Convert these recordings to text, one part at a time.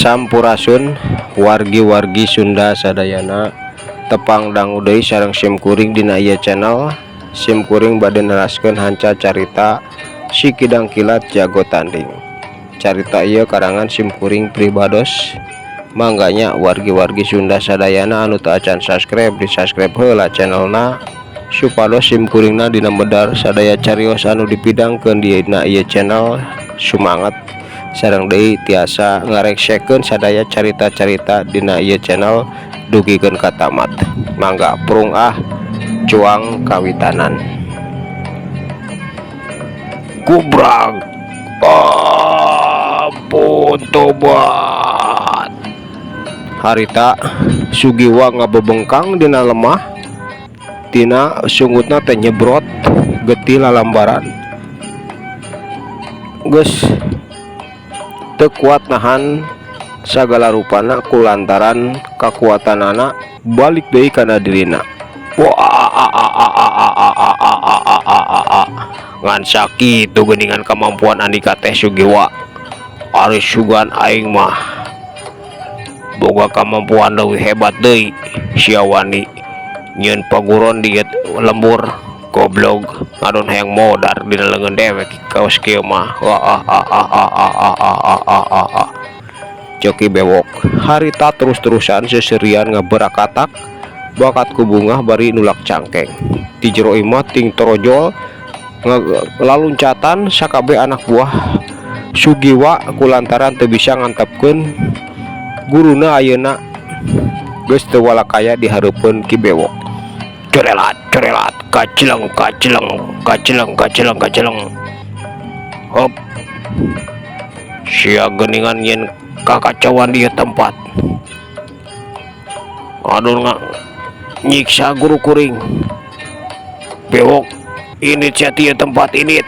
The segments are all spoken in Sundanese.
Sampurasun wargi-wargi Sunda sadayana, tepang dangu deui sareng simkuring dina ieu channel. Simkuring bade neraskeun hanca carita si Kidang Kilat Jago Tanding. Carita ieu karangan simkuring pribados. Mangganya wargi-wargi Sunda sadayana anu teu acan subscribe di subscribe heula channelna, supados simkuringna dina medar sadaya carios anu dipidangkeun dina ieu channel sumanget sareng deui tiasa ngareksekeun sadaya carita-carita dina ieu channel dugikeun ka tamat. Mangga prung cuang kawitanan. Kubrag ampun tobat. Harita Sugiwa ngabebengkang dina lemah, tina sungutna teh nyebrot getih lalambaran, geus teu kuat nahan sagala rupana kulantaran kakuatanana balik deui kana dirina. Ngan sakitu geuningan kemampuan andika teh Sugiwa. Ari sugan aing mah boga kemampuan leuwih hebat deui sia wani nyieun paguron diet lembur goblok ngadon hayang modar dina leungeun dewek kaos kieu mah. Coki bewok harita terus-terusan seserian ngaberakatak bakat ku bungah bari nulak cangkeng ti jero imah ting torojol laluncatan sakabe anak buah Sugiwa kulantaran teu bisa ngantepkeun guruna ayeuna geus teu walakaya dihareupeun ki bewok. Corelat kacileng hop sia geuningan nyen kakacauan di tempat. Aduh nyiksa guru kuring bewok ini cia tempat ini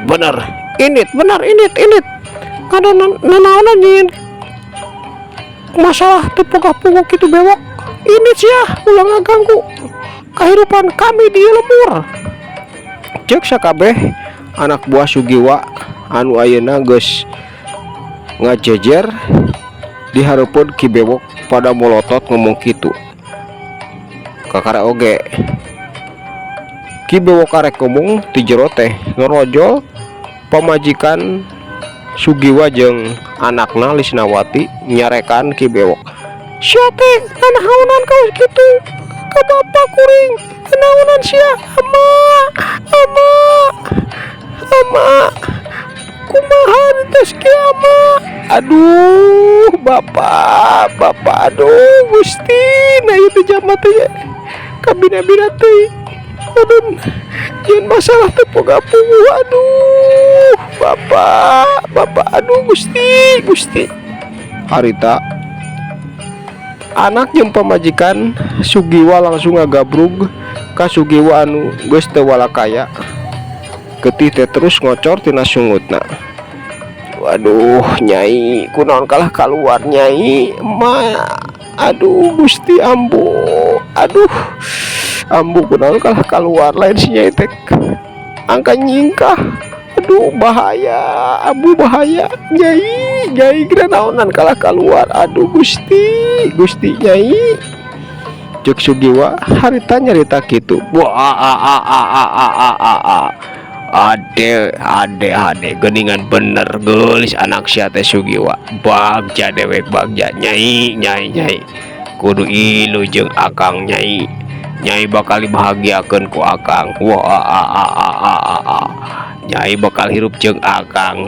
bener kada nanaonan nyen masalah tepuk-pukuk itu bewok ini cia ulang ngaganggu kehidupan kami di lembur. Cek sakabeh anak buah Sugiwa anu ayeuna geus ngajejer dihareupeun ki bewok pada molotot ngomong kitu. Kakara oge ki bewok karek ngomong ti jero teh ngerojol pamajikan Sugiwa jeung anakna Lisnawati nyarekan ki bewok. Sia teh nanaonan kaos kitu ka bapa kuring, nanaonan sia ama kumaha tes ki ama. Aduh bapak aduh Gusti na ieu teh jama teh kabina-bina teh aduh jeung masalah teh poga-poga. Aduh bapak aduh Gusti. Harita anak jeung pamajikan Sugiwa langsung ngagabrug ka Sugiwa anu geus teu walakaya, getih teh terus ngocor tina sungutna. Waduh nyai kunaon kalah kaluar nyai ma. Aduh Gusti ambu kunaon kalah kaluar lain si nyai teh angka nyingkah. Aduh bahaya ambu bahaya nyai kira naonan kalah kaluar. Aduh Gusti nyai cek Sugiwa harita nyarita kitu. Ade geuningan bener geulis anak sia teh Sugiwa. Bagja dewek bagja nyai kudu ilu jeung akang nyai bakal dibahagiakeun ku akang. Nyai bakal hirup jeung akang.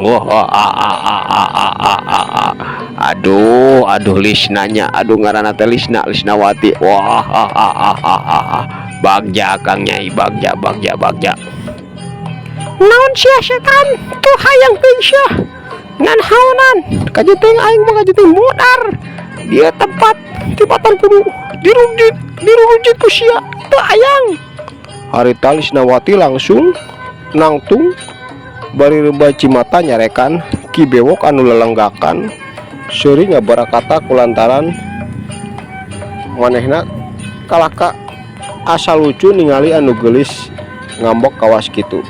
Aduh Lisnanya aduh ngaranna teh Lisnawati. Bagja akang nyai bagja. Naon sia setan tuh hayang teuing sia ngan haonan kajeting aing mah kajeting modar dia tempat tibatan kudu dirujit ku sia teu hayang. Harita Lisnawati langsung nangtung bari rebah cimata nyarekan ki bewok anu lelenggakan seuring ngabarakata kulantaran manehna kalaka asa lucu ningali anu geulis ngambok kawas kitu.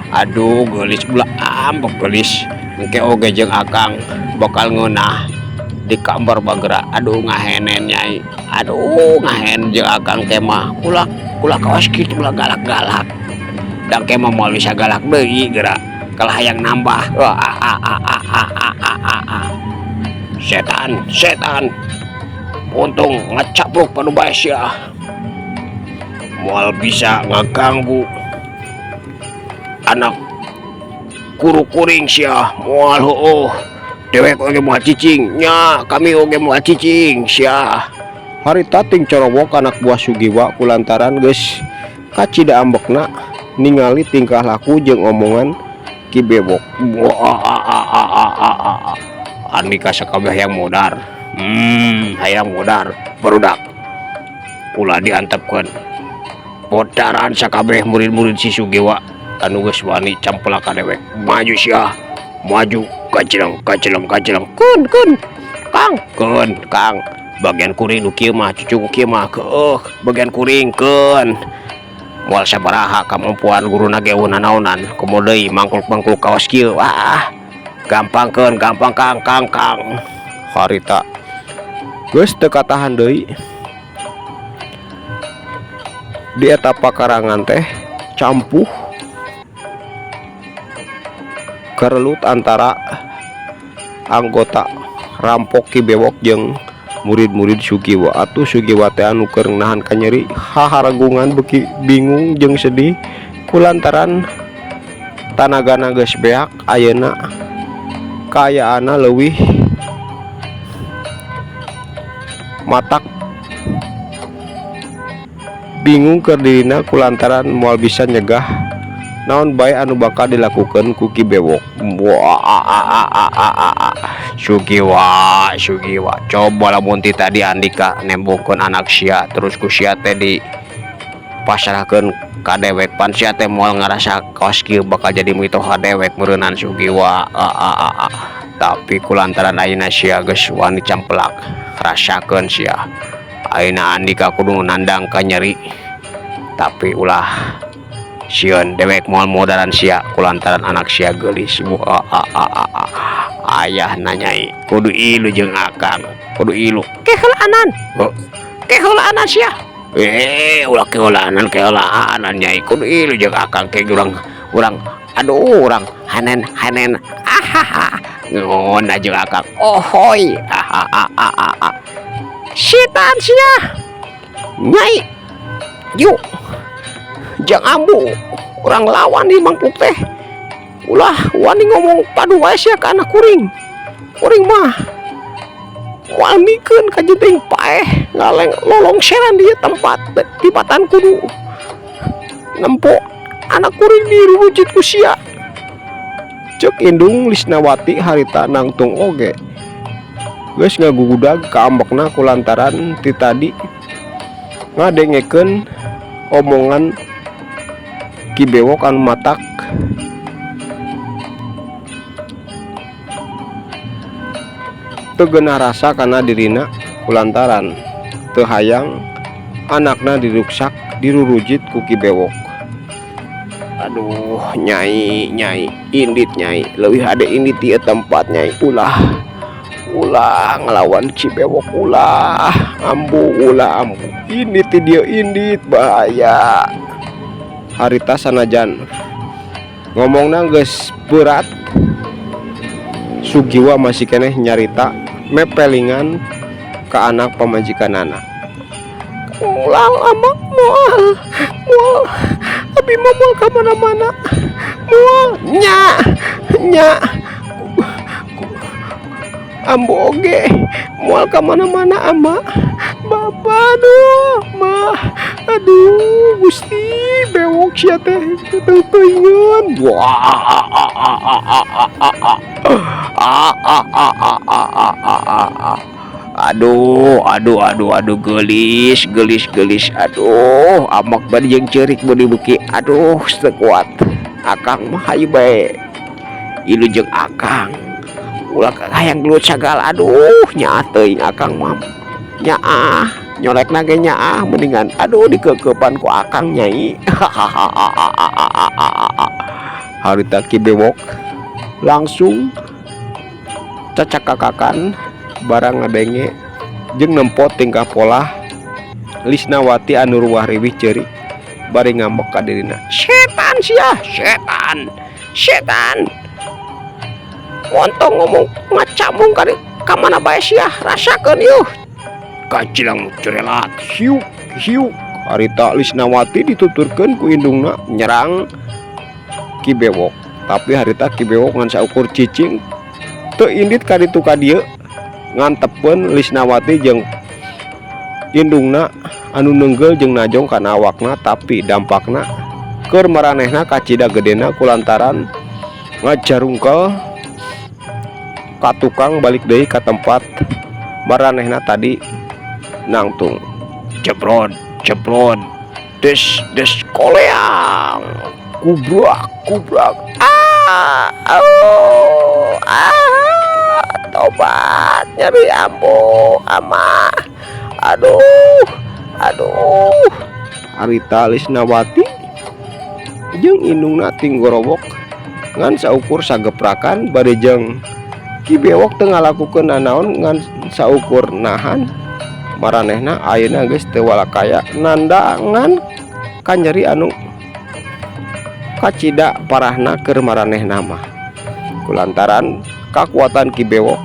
Aduh geulis ulah ambok geulis engke oge jeung akang bakal ngeunah di kamar bagera. Aduh ngahenen nyai, aduh ngahen jeung akang kemah kula kawas kitu ulah galak-galak dan kemah moal bisa galak deui geura kalau hayang nambah. Setan untung ngacapluk panu bae sia moal bisa ngaganggu anak kuring sia moal heueuh dewek oge moal cicing nya kami oge moal cicing sia. Harita ting corobok anak buah Sugiwa kulantaran geus kacida ambekna ningali tingkah laku jeung omongan Ki Bewok. Andika sakabeh hayang modar, hayang modar barudak ulah diantepkeun bodaran sakabeh murid-murid si Sugiwa anu geus wani campelak ka dewek. Maju sia maju kaceleng kun kang bagian kuring nu kieu mah cucu kieu mah keuh bagian kuring keun moal sabaraha kamampuan guruna ge naonan komo deui mangkluk kaos kieu. Gampang kang. Harita geus teu katahan deui di eta pakarangan teh campuh kerelut antara anggota rampok Ki Bewok jeung murid-murid Sugiwa. Atuh Sugiwa teh anu keur nahan ka nyeri haharagungan beuki bingung jeung sedih kulantaran tanagana geus beak ayeuna kaayaana leuwih matak bingung keur dirina kulantaran moal bisa nyegah naon bae anu bakal dilakukan ku Ki Bewok. Sugiwa coba lamun ti tadi Andika nembongkeun anak sia terus ku sia teh di pasrahkeun ka dewek pan sia teh moal ngarasa kaos kieu bakal jadi mitoha dewek meureunan Sugiwa. Tapi kulantaran ayeuna sia geus wani campelak rasakeun sia ayeuna Andika kudu nandang ka nyeri tapi ulah sieun dewek moal modaran sia kulantaran anak sia geulis. Ayah nanyai kudu ilu jeung akang kudu ilu keheulaanan sia ulah keheulaanan nyai kudu ilu jeung akang ke urang hanen ngon jeung akang ohoy setan sia nyai yuk jang ambu orang lawan di mangkuk teh ulah wani ngomong padu wae sia ka anak kuring mah moal mikeun ka jeung paeh ngaleng lolong seran di tempat tipatan kudu nempo anak kuring dirujit ku sia. Cek indung Lisnawati harita nangtung oge geus ngagugudag ka ambekna kulantaran ti tadi ngadengekeun omongan Ki Bewok anu matak teu geunah rasa kana dirina kulantaran teu hayang anakna diruksak dirurujit ku Ki Bewok. Aduh nyai indit nyai leuwih hade indit ieu tempat nyai ulah ngelawan Ki Bewok ulah ambu indit ti dieu indit bahaya. Harita sanajan ngomongna geus berat Sugiwa masih keneh nyarita mepelingan ke anak pamajikanana. Ulang amak moal abi moal ka mana-mana moal nya ambu oge moal ka mana-mana ama bapak aduh Gusti Bewok sia teh teuingeun. Aduh gelis aduh amak bari jeung ceurik beuki beuki aduh sekuat akang mah hayu bae ilu jeung akang ulah hayang gelut sagala aduh nyaah teuing akang mah nyaah nyolekna ge nyaah mendingan aduh dikeukepan ku akang nyai. Harita Ki Bewok langsung cacakakan barang ngadenge jeung nempo tingkah pola Lisnawati anu ruwah riwih ceuri bari ngambek ka dirina. Setan sia, setan montong ngomong ngacamung ka mana bae sia, rasakeun yuh. Kacilang cerelat hiuk hiuk harita Lisnawati dituturkeun ku indungna nyerang Ki Bewok, tapi harita Ki Bewok ngan saukur cicing teu indit ka ditu ka dieu ngantepeun Lisnawati jeung indungna anu nenggel jeung najong kana awakna, tapi dampakna keur maranehna kacida gedena kulantaran ngajarungkel ka tukang balik deui ka tempat maranehna tadi nangtung. Jebrod des koleang kubrak tobat nyeri ambo ama aduh harita Lisnawati jeung indungna tinggorobok ngan saukur sageprakan bari jeung Ki Bewok teu ngalakukeun nanaon ngan saukur nahan maranehna ayeuna geus teu walakaya nandangan ka nyeri anu kacida parahna keur maranehna mah kulantaran kakuatan Ki Bewok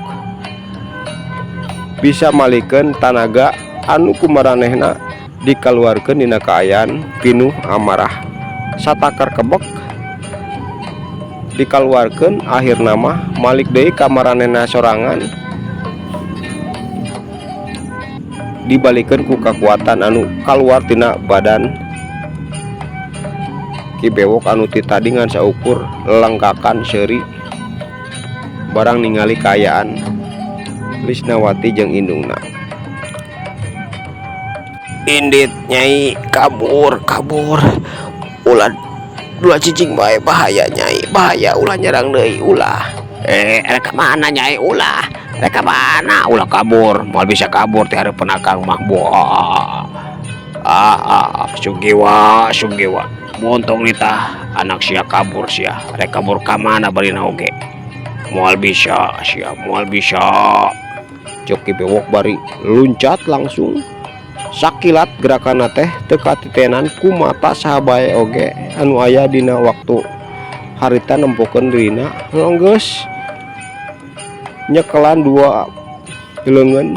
bisa malikeun tanaga anu ku maranehna dikaluarkeun dina kaayaan pinuh amarah satakar kebek dikaluarkeun akhirna mah malik deui ka maranehna sorangan dibalikeun ku kekuatan anu kaluar tina badan Ki Bewok anu ti tadi ngan saukur lengkakan seuri barang ningali kaayaan Lisnawati jeung indungna. indit nyai kabur ulah dua cicing bae bahaya nyai, bahaya ulah nyerang deui ulah. Rek mana nyai ulah? Rek mana? Ulah kabur, moal bisa kabur ti hareupeun akang mah. Sugiwa montong nitah anak sia kabur sia. Rek kabur ka mana barina oge? Moal bisa sia, moal bisa. Cok Ki Bewok bari luncat langsung sakilat gerakan teh teu katitenan ku mata sahabae oge anu aya dina waktu harita nempokeun dirina longgeus nyekelan dua leungeun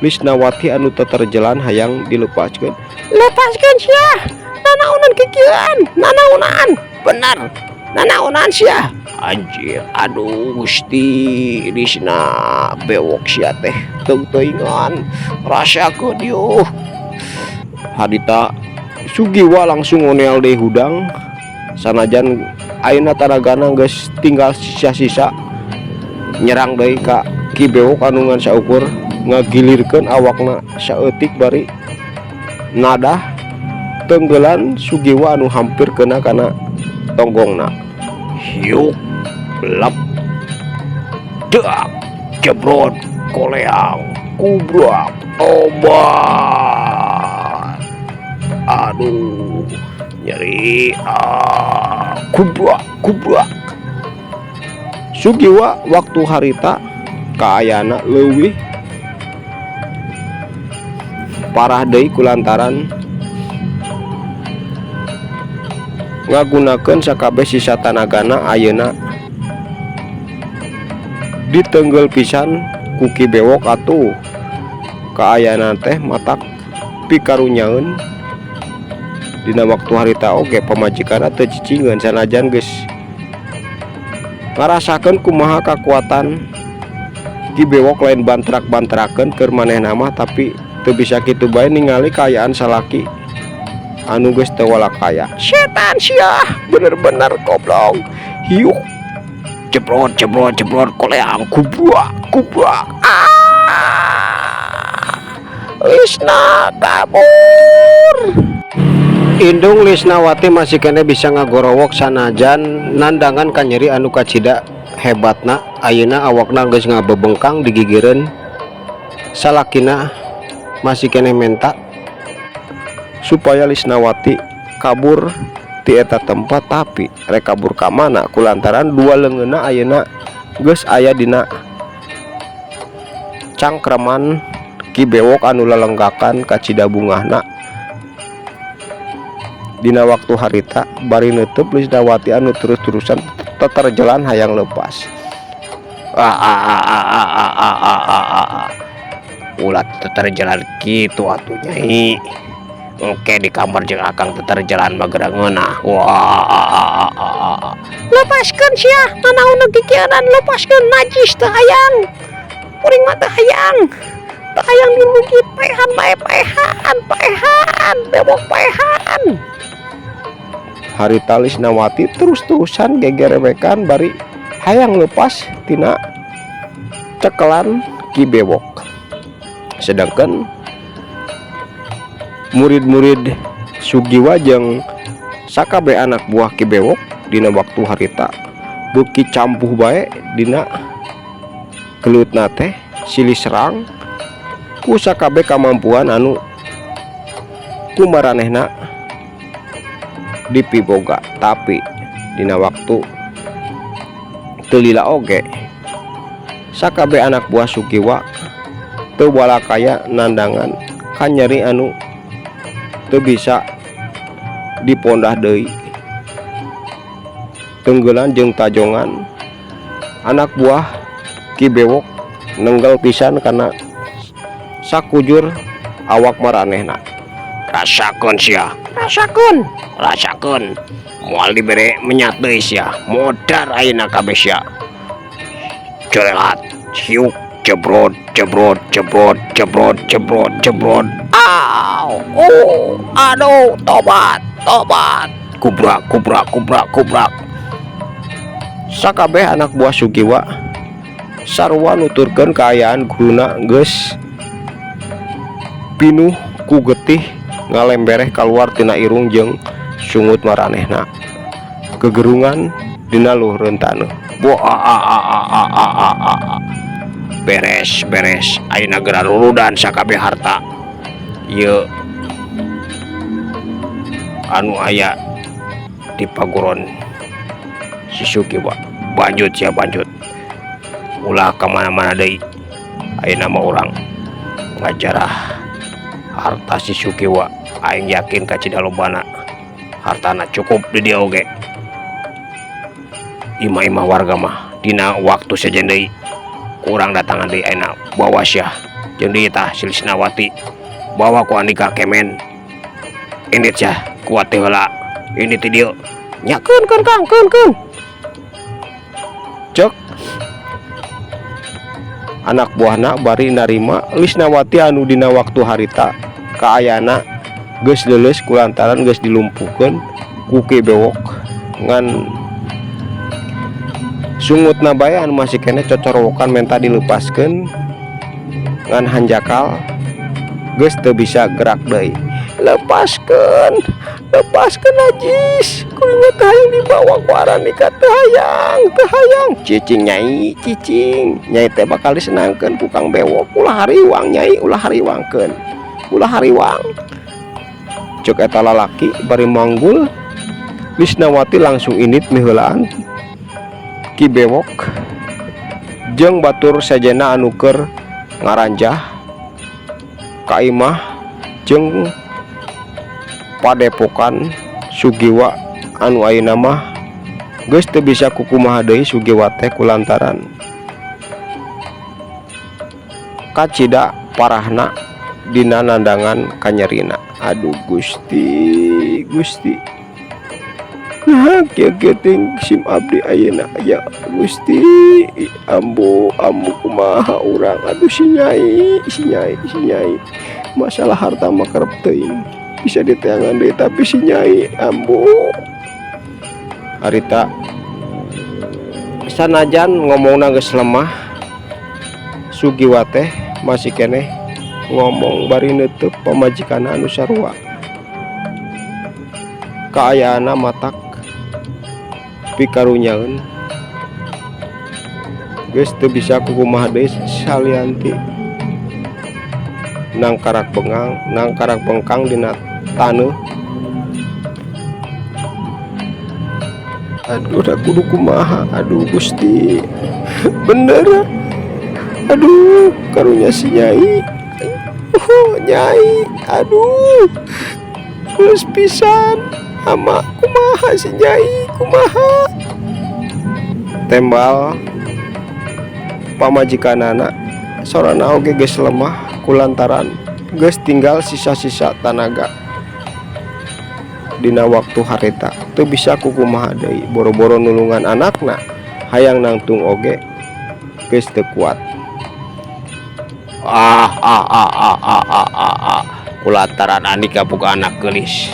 Lisnawati anu teu terjelan hayang dilepaskeun. Lepaskeun sia, nanaonan kikieuan, nanaonan bener, nanaonan sia. Anjir, aduh Gusti Lisna Bewok sia teh teuingan rasakeun yuh. Hadita Sugiwa langsung onel deui hudang sanajan ayeuna tanagana geus tinggal sisa-sisa nyerang deui ka Ki Bewok anu ngan saukur ngagilirkeun awakna saeutik bari nadah tenggelan Sugiwa anu hampir kena kana tonggongna. Hiuk lep dak jebrod koleang kubrak obat aduh nyeri kubrak Sugiwa waktu harita kaayana leuwih parah deui kulantaran ngagunakeun sakabeh sisa tanagana ayeuna ditenggel pisan ku Ki Bewok atuh kaayana teh matak pikarunyaeun dina waktu harita oge pamajikanna teu cicingeun sanajan geus ngarasakeun kumaha kakuatan Ki Bewok lain bantrak-bantrakeun keur manehna mah, tapi teu bisa kitu bae ningali kaayaan salaki anu geus teu walakaya. Setan sia, bener-bener goblok. Hiuk jebrot koleang kubrak. Lisna kabur. Indung Lisnawati masih kena bisa ngagorowok sanajan nandangan ka nyeri anu kacida hebatna. Ayeuna awakna geus ngabebengkang digigireun salakina masih kena menta supaya Lisnawati kabur ti eta tempat, tapi rek kabur ka mana kulantaran dua leungeunna ayeuna geus aya dina cangkreman Ki Bewok anu lalenggakan ka Cidabungahna dina waktu harita bari neuteub Lisnawati anu terus-terusan teterjelan hayang lepas. Ulah teterjelan kitu atuh Nyai. Engke di kamar jeung Akang teterjelan magerangeunah. Lepaskeun sia, nanaon kikieunan, lepaskeun, najis teu hayang. Kuring mah teu hayang. Teu hayang dimugit paehan bae paehan, bewok paehan. Harita Lisnawati terus-terusan gegerebekan bari hayang lepas tina cekelan Ki Bewok. Sedangkan murid-murid Sugiwa jeung sakabe anak buah Ki Bewok dina waktu harita beuki campuh bae dina geulutna teh silih serang ku sakabe kamampuan anu kumaranehna dipiboga. Tapi dina waktu teu lila oge sakabe anak buah Sugiwa teu walakaya nandangan ka nyeri anu teu bisa dipondah deui. Tenggelan jeung tajongan anak buah Ki Bewok nenggel pisan kana sakujur awak maranehna. Rasakeun sia, rasakeun moal dibere menyat deui sia, modar ayeuna kabeh sia. Cerelat hiuk jebrot. Aduh, tobat. Kubrak. Sakabeh anak buah Sugiwa sarua nuturkeun kaayaan guruna geus pinuh ku getih ngalembereh kaluar tina irung jeung sungut maranehna. Gegerungan dina luhureun taneuh. Beres ayeuna geura rurudan sakabeh harta ieu anu aya di paguron si Sugiwa. Banjut ulah kemana-mana deui. Ayeuna mah urang ngajarah harta si Sugiwa. Aing yakin ka Cidalobana hartana cukup di dieu oge. Imah-imah warga mah dina waktu sejen deui kurang datangan deui ayeuna bawa sia jeung dieu tah si Lisnawati bawa ku Andika Kemen. Indit sia kuat teh heula ini ti dieu nya keun Kang keun cek anak buahna bari narima Lisnawati anu dina waktu harita kaayana geus leuleus kulantaran geus dilumpuhkeun ku Ki Bewok ngan sungutna bae anu masih kene cocorowokan menta dilepaskeun ngan hanjakal geus teu bisa gerak deui. Lepaskeun najis, kuring teh hayang dibawa ku Aranika teh hayang. Cicing Nyai teh bakal disenangkeun ku Kang Bewok. Ulah hariwang Nyai, ulah hariwangkeun. Cek eta lalaki bari manggul Lisnawati langsung init miheulaan Ki Bewok jeung batur sajena anu keur ngaranjah ka imah jeung padepokan Sugiwa anu ayeuna mah geus teu bisa kukumaha deui Sugiwa teh kulantaran kacida parahna dina nandangan kanyerina. Aduh Gusti nah kieu teh sim abdi ayeuna aya Gusti. Ambu kumaha urang. Aduh si Nyai masalah harta mah kerep teuing bisa diteangan deui tapi si Nyai ambu harita sanajan ngomongna geus lemah Sugiwa teh masih keneh ngomong bari neuteub pamajikanna anu sarua. Kaayaana matak pikarunyaeun geus teu bisa kukumaha deui salianti nang karak bengkang dina taneuh. Aduh da kudu kumaha. Aduh Gusti bener Aduh, karunya si Nyai. Nyai, aduh, terus pisan ama kumaha si Nyai, kumaha. Tembal pamajikanana sorana oge geus lemah kulantaran geus tinggal sisa-sisa tanaga dina waktu harita teu bisa kukumaha deui, boro-boro nulungan anakna hayang nangtung oge geus teu kuat. Kulantaran Andika boga anak geulis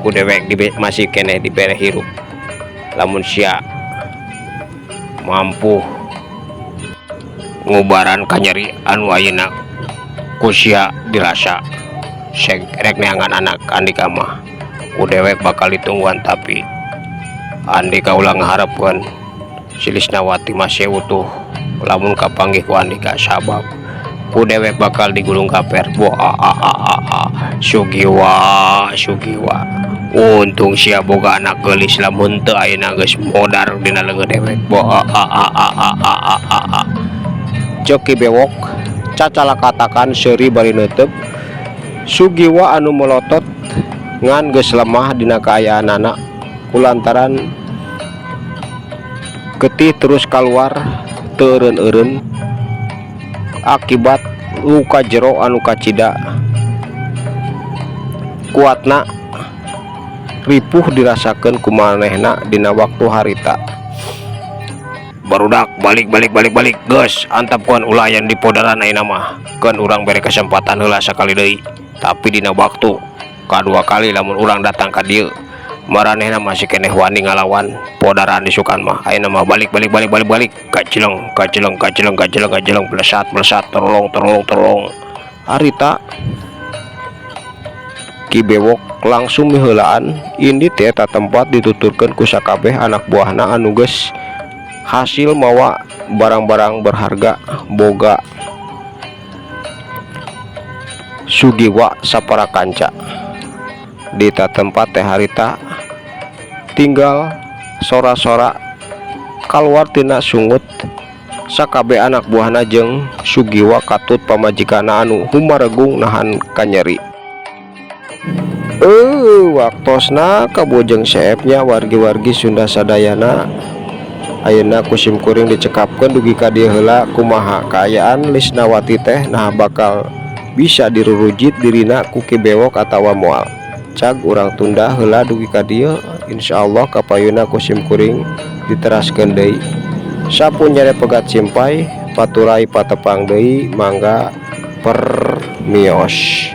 ku dewek masih keneh dibere hirup. Lamun sia mampu ngubaran kanyeri anu ayeuna ku sia dirasa rek neangan anak Andika mah ku dewek bakal ditungguan, tapi Andika ulah ngaharepkeun si Lisnawati masih utuh. Lamun kapanggih ku Andika sabab ku dewek bakal digulung kaper. Sugiwa untung sia boga anak geulis, lamun teu ayeuna geus modar dina leungeun dewek. Joki bewok cacala katakan seuri bari neuteuk Sugiwa anu melotot ngan geus lemah dina kaayaanana kulantaran getih terus kaluar teu eureun-eureun akibat luka jero anu kacida. Kuatna ripuh dirasakeun kumanehna dina waktu harita. Barudak balik geus antapkeun ulah yang dipodaran ayeuna mah keun urang bere kesempatan heula sakali deui, tapi dina waktu kadua kali lamun urang datang ka dieu maranehna masih keneh wani ngalawan podaran disukan mah. Ayeuna mah balik kacileng melesat terolong harita Ki Bewok langsung miheulaan ini teh eta tempat dituturkeun ku sakabeh anak buahna anu geus hasil mawa barang-barang berharga boga Sugiwa sapara kanca. Di tempat teh harita tinggal sora-sora kaluar tina sungut sakabeh anak buahna jeung Sugiwa katut pamajikana anu humaregung nahan kanyeri. Waktosna kabojeng seepnya wargi-wargi Sunda sadayana ayeuna ku simkuring dicekapkeun dugi ka dieu heula kumaha kaayaan Lisnawati teh nah bakal bisa dirurujit dirina ku Ki Bewok atawa moal. Cag urang tunda heula dugi ka dieu, insyaallah kapayuna ku simkuring diteraskeun deui. Sapunyere pegat simpai paturai patepang deui mangga permios.